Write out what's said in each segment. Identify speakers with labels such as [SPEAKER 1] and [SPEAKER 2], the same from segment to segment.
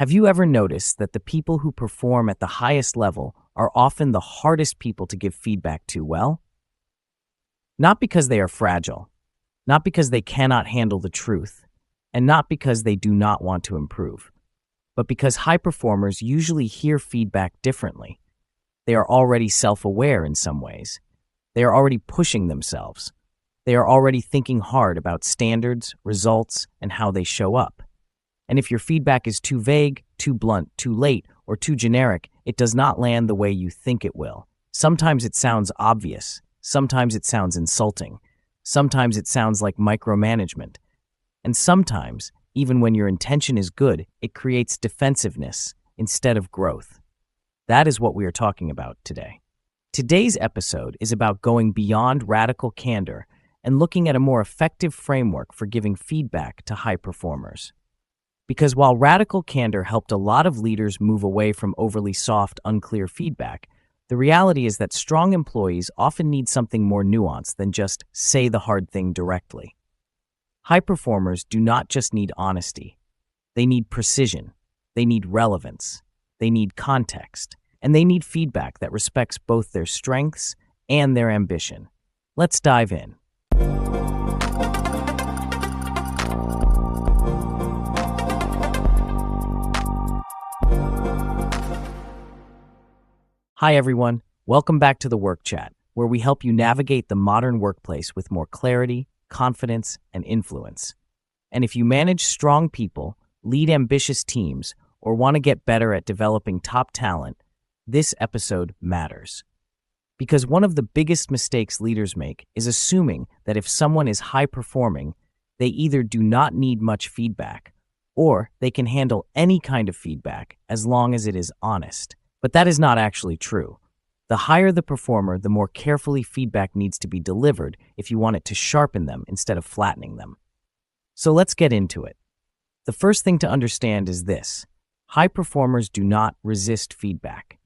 [SPEAKER 1] Have you ever noticed that the people who perform at the highest level are often the hardest people to give feedback to well? Not because they are fragile, not because they cannot handle the truth, and not because they do not want to improve, but because high performers usually hear feedback differently. They are already self-aware in some ways. They are already pushing themselves. They are already thinking hard about standards, results, and how they show up. And if your feedback is too vague, too blunt, too late, or too generic, it does not land the way you think it will. Sometimes it sounds obvious. Sometimes it sounds insulting. Sometimes it sounds like micromanagement. And sometimes, even when your intention is good, it creates defensiveness instead of growth. That is what we are talking about today. Today's episode is about going beyond radical candor and looking at a more effective framework for giving feedback to high performers. Because while radical candor helped a lot of leaders move away from overly soft, unclear feedback, the reality is that strong employees often need something more nuanced than just say the hard thing directly. High performers do not just need honesty. They need precision. They need relevance. They need context. And they need feedback that respects both their strengths and their ambition. Let's dive in. Hi everyone, welcome back to the Work Chat, where we help you navigate the modern workplace with more clarity, confidence, and influence. And if you manage strong people, lead ambitious teams, or want to get better at developing top talent, this episode matters. Because one of the biggest mistakes leaders make is assuming that if someone is high performing, they either do not need much feedback, or they can handle any kind of feedback as long as it is honest. But that is not actually true. The higher the performer, the more carefully feedback needs to be delivered if you want it to sharpen them instead of flattening them. So let's get into it. The first thing to understand is this: high performers do not resist feedback.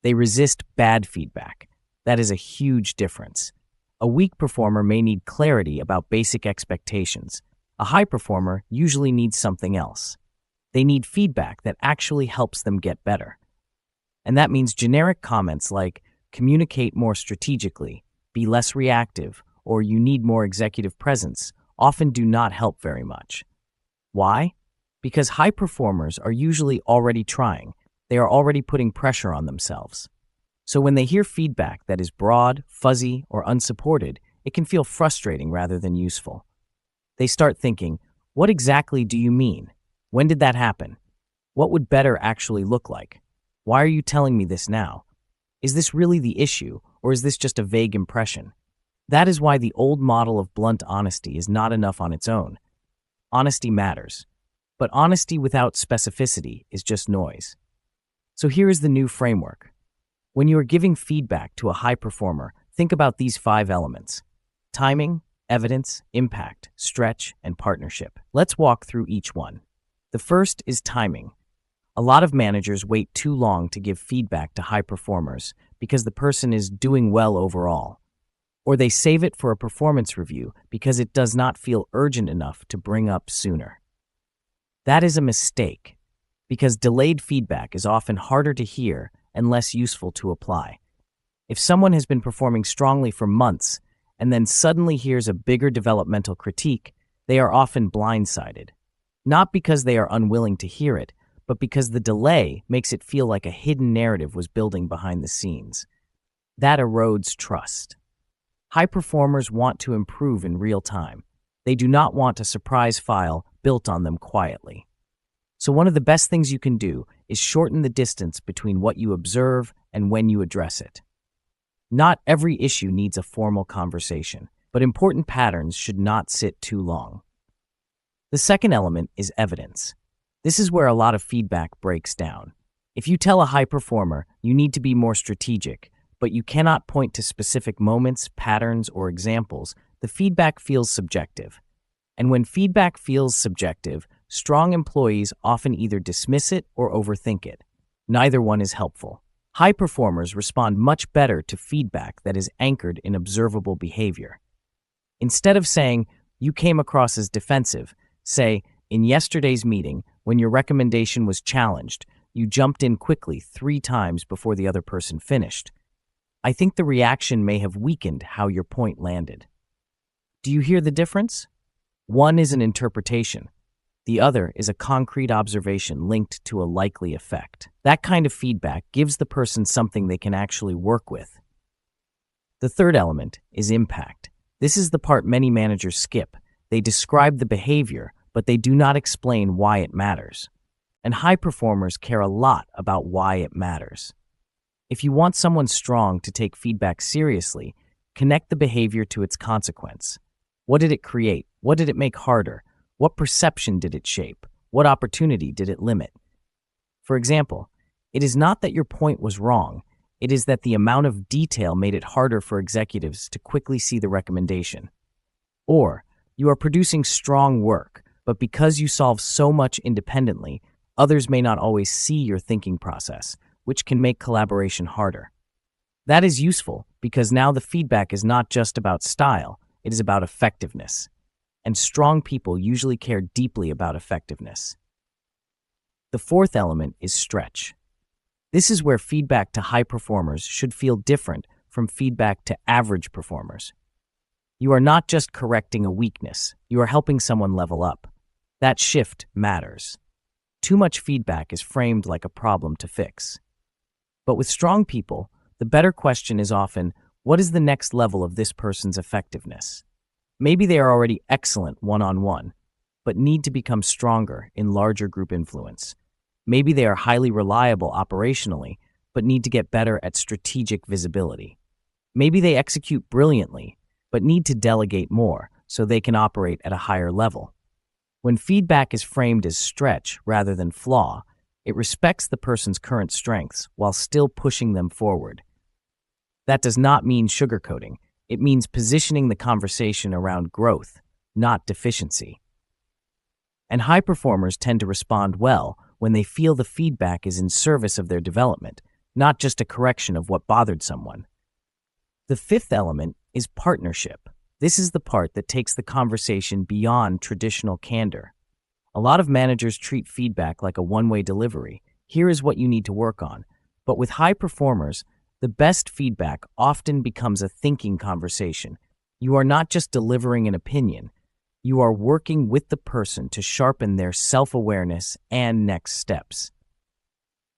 [SPEAKER 1] They resist bad feedback. That is a huge difference. A weak performer may need clarity about basic expectations. A high performer usually needs something else. They need feedback that actually helps them get better. And that means generic comments like, communicate more strategically, be less reactive, or you need more executive presence often do not help very much. Why? Because high performers are usually already trying. They are already putting pressure on themselves. So when they hear feedback that is broad, fuzzy, or unsupported, it can feel frustrating rather than useful. They start thinking, what exactly do you mean? When did that happen? What would better actually look like? Why are you telling me this now? Is this really the issue, or is this just a vague impression? That is why the old model of blunt honesty is not enough on its own. Honesty matters, but honesty without specificity is just noise. So here is the new framework. When you are giving feedback to a high performer, think about these 5 elements: timing, evidence, impact, stretch, and partnership. Let's walk through each one. The first is timing. A lot of managers wait too long to give feedback to high performers because the person is doing well overall. Or they save it for a performance review because it does not feel urgent enough to bring up sooner. That is a mistake, because delayed feedback is often harder to hear and less useful to apply. If someone has been performing strongly for months and then suddenly hears a bigger developmental critique, they are often blindsided. Not because they are unwilling to hear it, but because the delay makes it feel like a hidden narrative was building behind the scenes. That erodes trust. High performers want to improve in real time. They do not want a surprise file built on them quietly. So one of the best things you can do is shorten the distance between what you observe and when you address it. Not every issue needs a formal conversation, but important patterns should not sit too long. The second element is evidence. This is where a lot of feedback breaks down. If you tell a high performer you need to be more strategic, but you cannot point to specific moments, patterns, or examples, the feedback feels subjective. And when feedback feels subjective, strong employees often either dismiss it or overthink it. Neither one is helpful. High performers respond much better to feedback that is anchored in observable behavior. Instead of saying, "You came across as defensive," say, "In yesterday's meeting, when your recommendation was challenged, you jumped in quickly 3 times before the other person finished. I think the reaction may have weakened how your point landed. Do you hear the difference? One is an interpretation. The other is a concrete observation linked to a likely effect. That kind of feedback gives the person something they can actually work with. The third element is impact. This is the part many managers skip. They describe the behavior, but they do not explain why it matters. And high performers care a lot about why it matters. If you want someone strong to take feedback seriously, connect the behavior to its consequence. What did it create? What did it make harder? What perception did it shape? What opportunity did it limit? For example, it is not that your point was wrong. It is that the amount of detail made it harder for executives to quickly see the recommendation. Or, you are producing strong work, but because you solve so much independently, others may not always see your thinking process, which can make collaboration harder. That is useful because now the feedback is not just about style, it is about effectiveness. And strong people usually care deeply about effectiveness. The fourth element is stretch. This is where feedback to high performers should feel different from feedback to average performers. You are not just correcting a weakness, you are helping someone level up. That shift matters. Too much feedback is framed like a problem to fix. But with strong people, the better question is often, what is the next level of this person's effectiveness? Maybe they are already excellent one-on-one, but need to become stronger in larger group influence. Maybe they are highly reliable operationally, but need to get better at strategic visibility. Maybe they execute brilliantly, but need to delegate more so they can operate at a higher level. When feedback is framed as stretch rather than flaw, it respects the person's current strengths while still pushing them forward. That does not mean sugarcoating. It means positioning the conversation around growth, not deficiency. And high performers tend to respond well when they feel the feedback is in service of their development, not just a correction of what bothered someone. The fifth element is partnership. This is the part that takes the conversation beyond traditional candor. A lot of managers treat feedback like a one-way delivery. Here is what you need to work on. But with high performers, the best feedback often becomes a thinking conversation. You are not just delivering an opinion. You are working with the person to sharpen their self-awareness and next steps.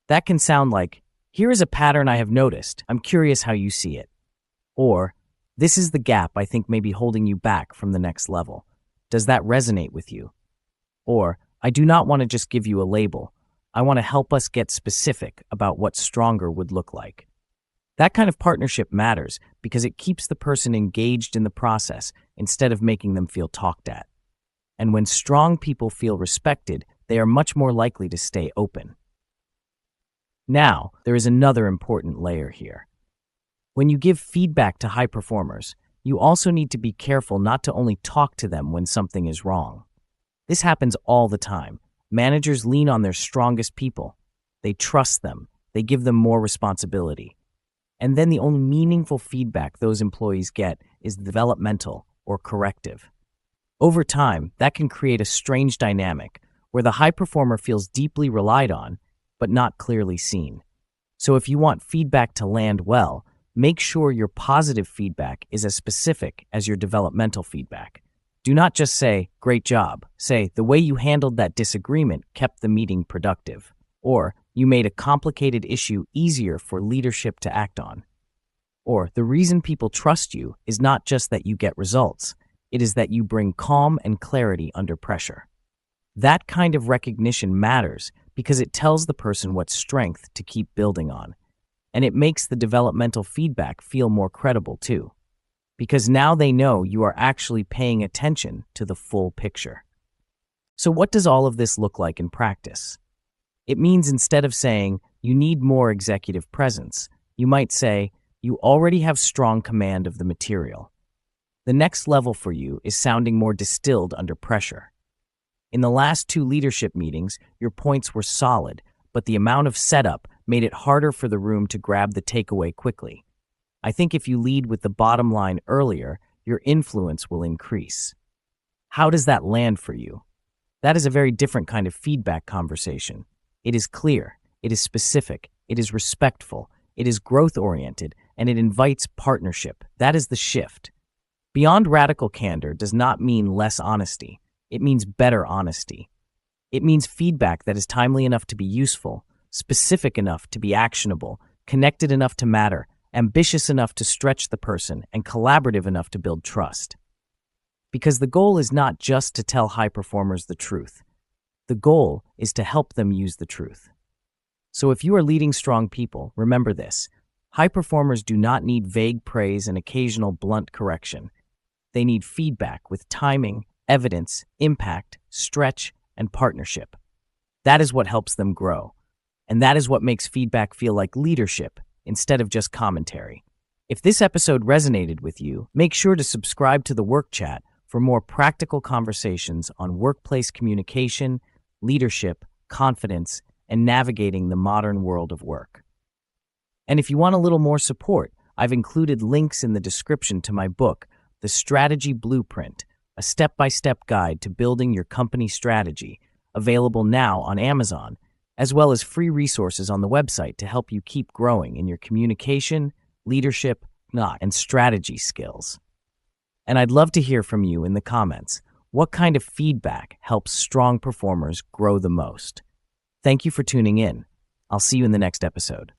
[SPEAKER 1] That can sound like, here is a pattern I have noticed. I'm curious how you see it. Or, this is the gap I think may be holding you back from the next level. Does that resonate with you? Or, I do not want to just give you a label. I want to help us get specific about what stronger would look like. That kind of partnership matters because it keeps the person engaged in the process instead of making them feel talked at. And when strong people feel respected, they are much more likely to stay open. Now, there is another important layer here. When you give feedback to high performers, you also need to be careful not to only talk to them when something is wrong. This happens all the time. Managers lean on their strongest people. They trust them. They give them more responsibility. And then the only meaningful feedback those employees get is developmental or corrective. Over time, that can create a strange dynamic where the high performer feels deeply relied on, but not clearly seen. So if you want feedback to land well, make sure your positive feedback is as specific as your developmental feedback. Do not just say, great job. Say, the way you handled that disagreement kept the meeting productive. Or, you made a complicated issue easier for leadership to act on. Or, the reason people trust you is not just that you get results. It is that you bring calm and clarity under pressure. That kind of recognition matters because it tells the person what strength to keep building on. And it makes the developmental feedback feel more credible too. Because now they know you are actually paying attention to the full picture. So what does all of this look like in practice? It means instead of saying, you need more executive presence, you might say, you already have strong command of the material. The next level for you is sounding more distilled under pressure. In the last 2 leadership meetings, your points were solid, but the amount of setup made it harder for the room to grab the takeaway quickly. I think if you lead with the bottom line earlier, your influence will increase. How does that land for you? That is a very different kind of feedback conversation. It is clear, it is specific, it is respectful, it is growth-oriented, and it invites partnership. That is the shift. Beyond radical candor does not mean less honesty. It means better honesty. It means feedback that is timely enough to be useful, specific enough to be actionable, connected enough to matter, ambitious enough to stretch the person, and collaborative enough to build trust. Because the goal is not just to tell high performers the truth. The goal is to help them use the truth. So if you are leading strong people, remember this. High performers do not need vague praise and occasional blunt correction. They need feedback with timing, evidence, impact, stretch, and partnership. That is what helps them grow. And that is what makes feedback feel like leadership instead of just commentary. If this episode resonated with you, make sure to subscribe to the Work Chat for more practical conversations on workplace communication, leadership, confidence, and navigating the modern world of work. And if you want a little more support, I've included links in the description to my book, The Strategy Blueprint, a step-by-step guide to building your company strategy, available now on Amazon, as well as free resources on the website to help you keep growing in your communication, leadership, and strategy skills. And I'd love to hear from you in the comments. What kind of feedback helps strong performers grow the most? Thank you for tuning in. I'll see you in the next episode.